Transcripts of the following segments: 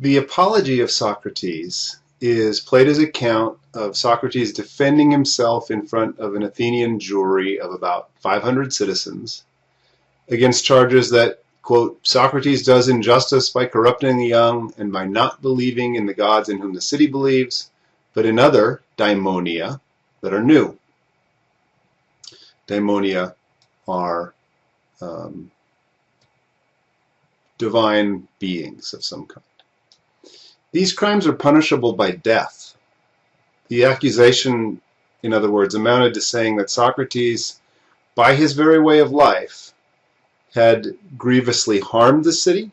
The Apology of Socrates is Plato's account of Socrates defending himself in front of an Athenian jury of about 500 citizens against charges that, quote, Socrates does injustice by corrupting the young and by not believing in the gods in whom the city believes, but in other daimonia that are new. Daimonia are divine beings of some kind. These crimes are punishable by death. The accusation, in other words, amounted to saying that Socrates, by his very way of life, had grievously harmed the city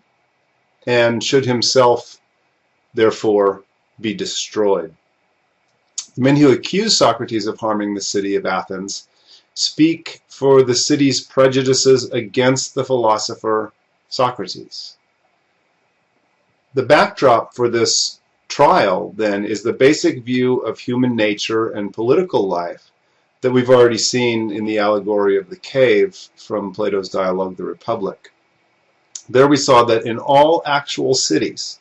and should himself, therefore, be destroyed. The men who accuse Socrates of harming the city of Athens speak for the city's prejudices against the philosopher Socrates. The backdrop for this trial, then, is the basic view of human nature and political life that we've already seen in the allegory of the cave from Plato's dialogue, The Republic. There we saw that in all actual cities,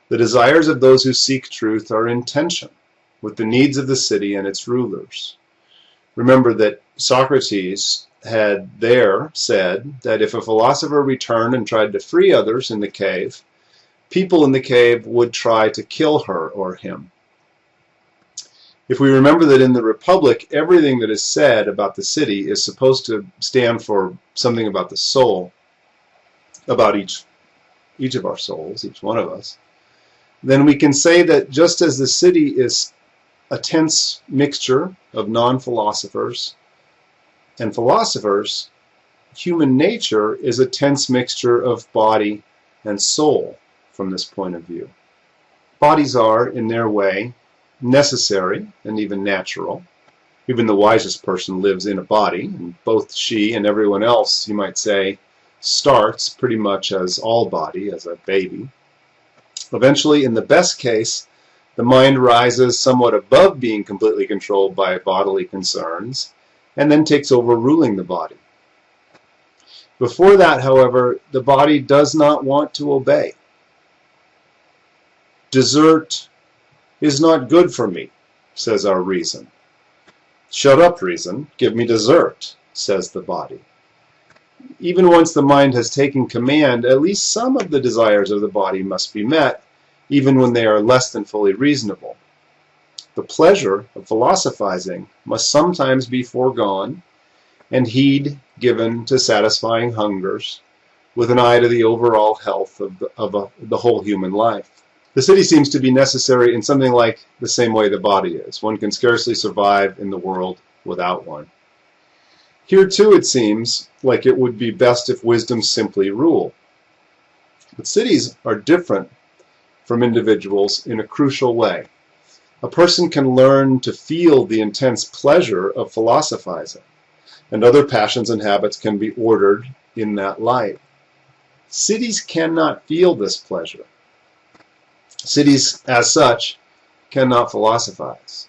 the desires of those who seek truth are in tension with the needs of the city and its rulers. Remember that Socrates had there said that if a philosopher returned and tried to free others in the cave, people in the cave would try to kill her or him. If we remember that in the Republic, everything that is said about the city is supposed to stand for something about the soul, about each of our souls, each one of us, then we can say that just as the city is a tense mixture of non-philosophers and philosophers, human nature is a tense mixture of body and soul. From this point of view, bodies are, in their way, necessary and even natural. Even the wisest person lives in a body, and both she and everyone else, you might say, starts pretty much as all body, as a baby. Eventually, in the best case, the mind rises somewhat above being completely controlled by bodily concerns, and then takes over ruling the body. Before that, however, the body does not want to obey. Dessert is not good for me, says our reason. Shut up, reason. Give me dessert, says the body. Even once the mind has taken command, at least some of the desires of the body must be met, even when they are less than fully reasonable. The pleasure of philosophizing must sometimes be foregone, and heed given to satisfying hungers, with an eye to the overall health of the whole human life. The city seems to be necessary in something like the same way the body is. One can scarcely survive in the world without one. Here too it seems like it would be best if wisdom simply ruled. But cities are different from individuals in a crucial way. A person can learn to feel the intense pleasure of philosophizing, and other passions and habits can be ordered in that light. Cities cannot feel this pleasure. Cities, as such, cannot philosophize.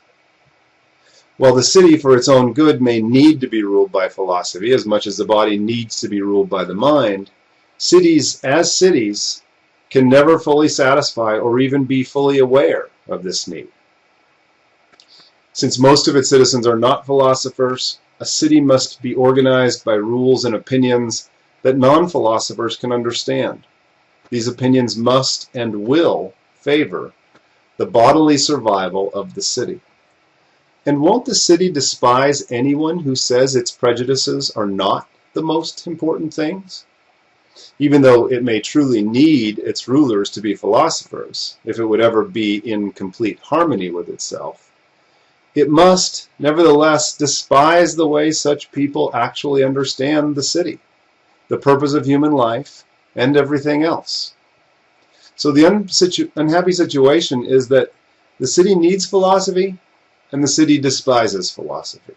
While the city, for its own good, may need to be ruled by philosophy as much as the body needs to be ruled by the mind, cities, as cities, can never fully satisfy or even be fully aware of this need. Since most of its citizens are not philosophers, a city must be organized by rules and opinions that non-philosophers can understand. These opinions must and will favor the bodily survival of the city. And won't the city despise anyone who says its prejudices are not the most important things? Even though it may truly need its rulers to be philosophers, if it would ever be in complete harmony with itself, it must, nevertheless, despise the way such people actually understand the city, the purpose of human life, and everything else. So the unhappy situation is that the city needs philosophy, and the city despises philosophy.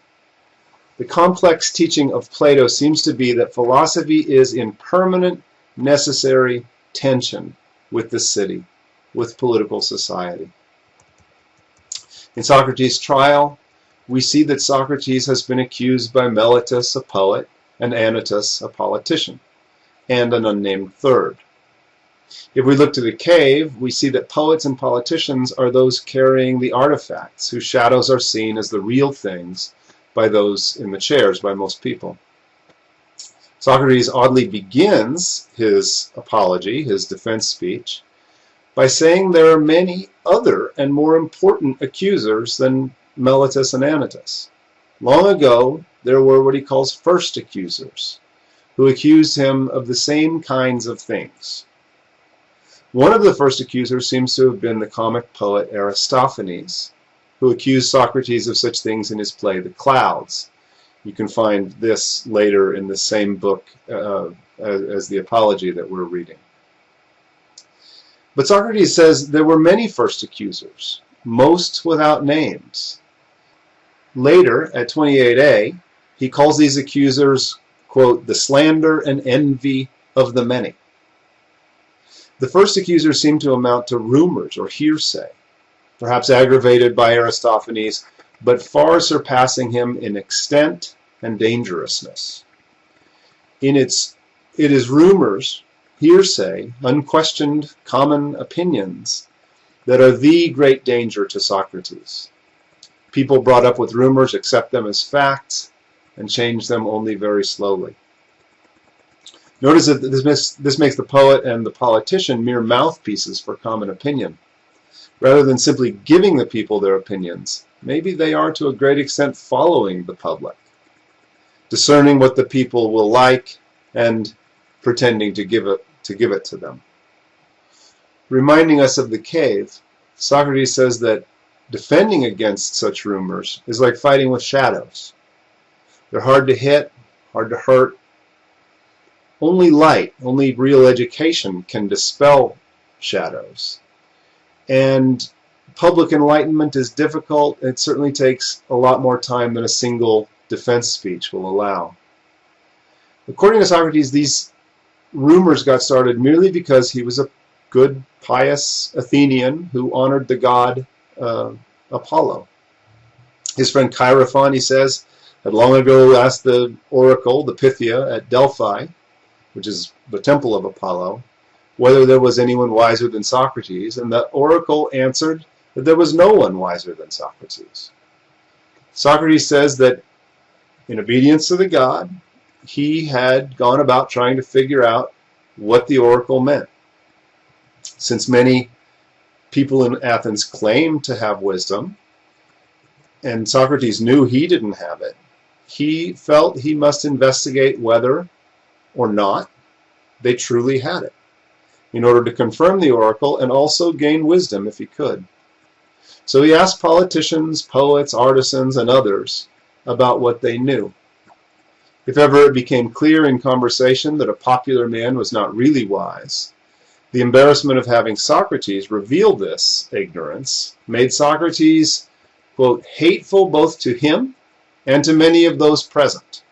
The complex teaching of Plato seems to be that philosophy is in permanent, necessary tension with the city, with political society. In Socrates' trial, we see that Socrates has been accused by Meletus, a poet, and Anytus, a politician, and an unnamed third. If we look to the cave, we see that poets and politicians are those carrying the artifacts, whose shadows are seen as the real things by those in the chairs, by most people. Socrates oddly begins his apology, his defense speech, by saying there are many other and more important accusers than Meletus and Anytus. Long ago, there were what he calls first accusers, who accused him of the same kinds of things. One of the first accusers seems to have been the comic poet Aristophanes, who accused Socrates of such things in his play The Clouds. You can find this later in the same book as the Apology that we're reading. But Socrates says there were many first accusers, most without names. Later, at 28a, he calls these accusers, quote, the slander and envy of the many. The first accusers seem to amount to rumors or hearsay, perhaps aggravated by Aristophanes, but far surpassing him in extent and dangerousness. It is rumors, hearsay, unquestioned common opinions that are the great danger to Socrates. People brought up with rumors accept them as facts and change them only very slowly. Notice that this makes the poet and the politician mere mouthpieces for common opinion. Rather than simply giving the people their opinions, maybe they are to a great extent following the public, discerning what the people will like and pretending to give it to them. Reminding us of the cave, Socrates says that defending against such rumors is like fighting with shadows. They're hard to hit, hard to hurt. Only light, only real education can dispel shadows. And public enlightenment is difficult. It certainly takes a lot more time than a single defense speech will allow. According to Socrates, these rumors got started merely because he was a good, pious Athenian who honored the god Apollo. His friend Chaerephon, he says, had long ago asked the oracle, the Pythia at Delphi, which is the temple of Apollo, whether there was anyone wiser than Socrates, and the oracle answered that there was no one wiser than Socrates. Socrates says that in obedience to the god, he had gone about trying to figure out what the oracle meant. Since many people in Athens claimed to have wisdom, and Socrates knew he didn't have it, he felt he must investigate whether or not they truly had it, in order to confirm the oracle and also gain wisdom if he could. So he asked politicians, poets, artisans, and others about what they knew. If ever it became clear in conversation that a popular man was not really wise, the embarrassment of having Socrates reveal this ignorance made Socrates, quote, hateful both to him and to many of those present.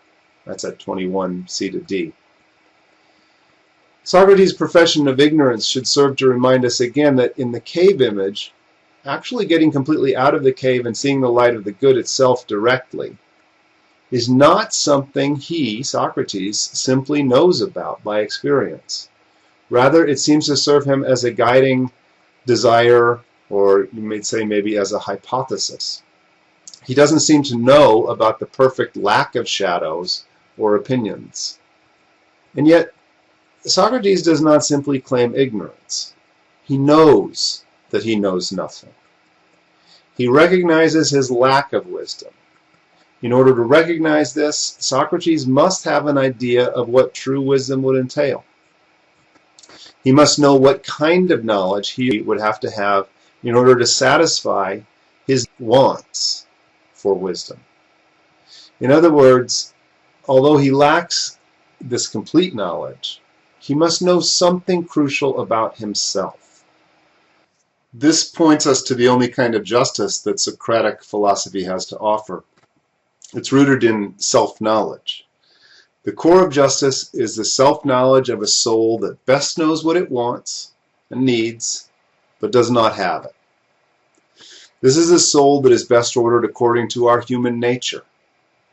That's at 21c to d. Socrates' profession of ignorance should serve to remind us again that in the cave image, actually getting completely out of the cave and seeing the light of the good itself directly is not something he, Socrates, simply knows about by experience. Rather, it seems to serve him as a guiding desire, or you might say maybe as a hypothesis. He doesn't seem to know about the perfect lack of shadows or opinions. And yet, Socrates does not simply claim ignorance. He knows that he knows nothing. He recognizes his lack of wisdom. In order to recognize this, Socrates must have an idea of what true wisdom would entail. He must know what kind of knowledge he would have to have in order to satisfy his wants for wisdom. In other words, although he lacks this complete knowledge, he must know something crucial about himself. This points us to the only kind of justice that Socratic philosophy has to offer. It's rooted in self-knowledge. The core of justice is the self-knowledge of a soul that best knows what it wants and needs, but does not have it. This is a soul that is best ordered according to our human nature.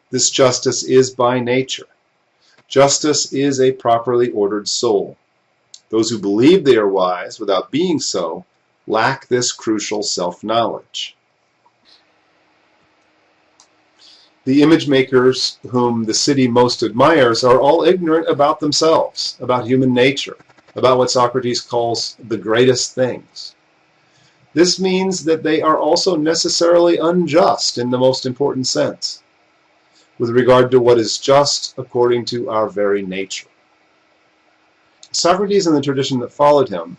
This justice is by nature. Justice is a properly ordered soul. Those who believe they are wise without being so lack this crucial self-knowledge. The image makers whom the city most admires are all ignorant about themselves, about human nature, about what Socrates calls the greatest things. This means that they are also necessarily unjust in the most important sense, with regard to what is just according to our very nature. Socrates and the tradition that followed him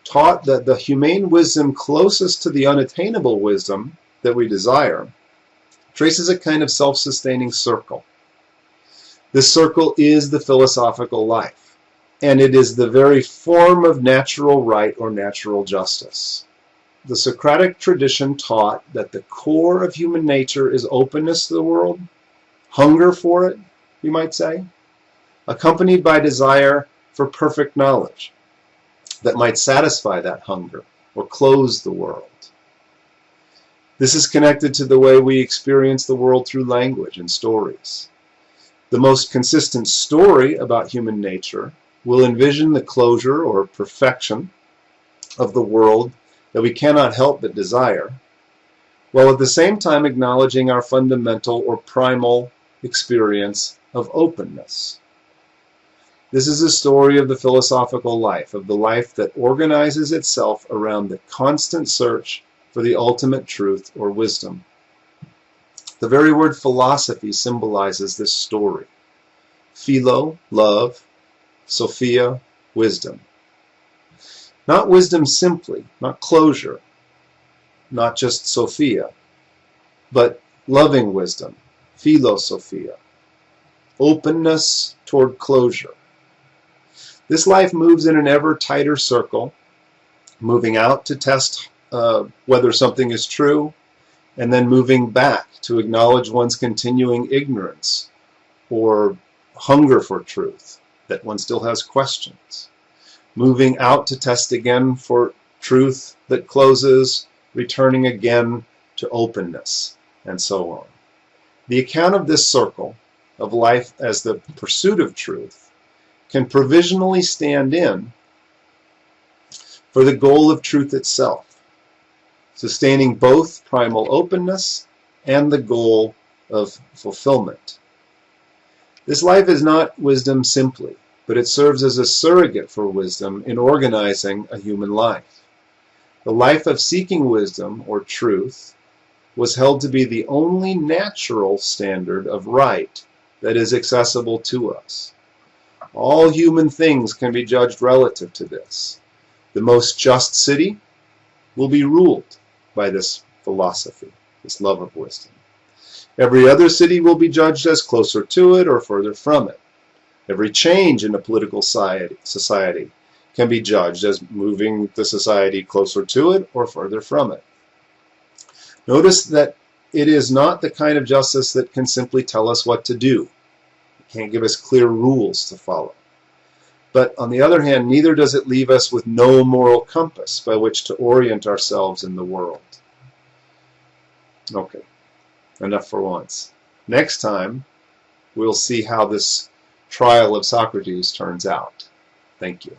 taught that the humane wisdom closest to the unattainable wisdom that we desire traces a kind of self-sustaining circle. This circle is the philosophical life, and it is the very form of natural right or natural justice. The Socratic tradition taught that the core of human nature is openness to the world, hunger for it, you might say, accompanied by desire for perfect knowledge that might satisfy that hunger or close the world. This is connected to the way we experience the world through language and stories. The most consistent story about human nature will envision the closure or perfection of the world that we cannot help but desire, while at the same time acknowledging our fundamental or primal experience of openness. This is a story of the philosophical life, of the life that organizes itself around the constant search for the ultimate truth or wisdom. The very word philosophy symbolizes this story. Philo, love, Sophia, wisdom. Not wisdom simply, not closure, not just Sophia, but loving wisdom, philosophia, openness toward closure. This life moves in an ever tighter circle, moving out to test whether something is true, and then moving back to acknowledge one's continuing ignorance or hunger for truth, that one still has questions. Moving out to test again for truth that closes, returning again to openness, and so on. The account of this circle of life as the pursuit of truth can provisionally stand in for the goal of truth itself, sustaining both primal openness and the goal of fulfillment. This life is not wisdom simply, but it serves as a surrogate for wisdom in organizing a human life. The life of seeking wisdom, or truth, was held to be the only natural standard of right that is accessible to us. All human things can be judged relative to this. The most just city will be ruled by this philosophy, this love of wisdom. Every other city will be judged as closer to it or further from it. Every change in a political society can be judged as moving the society closer to it or further from it. Notice that it is not the kind of justice that can simply tell us what to do. It can't give us clear rules to follow. But on the other hand, neither does it leave us with no moral compass by which to orient ourselves in the world. Okay, enough for once. Next time, we'll see how this trial of Socrates turns out. Thank you.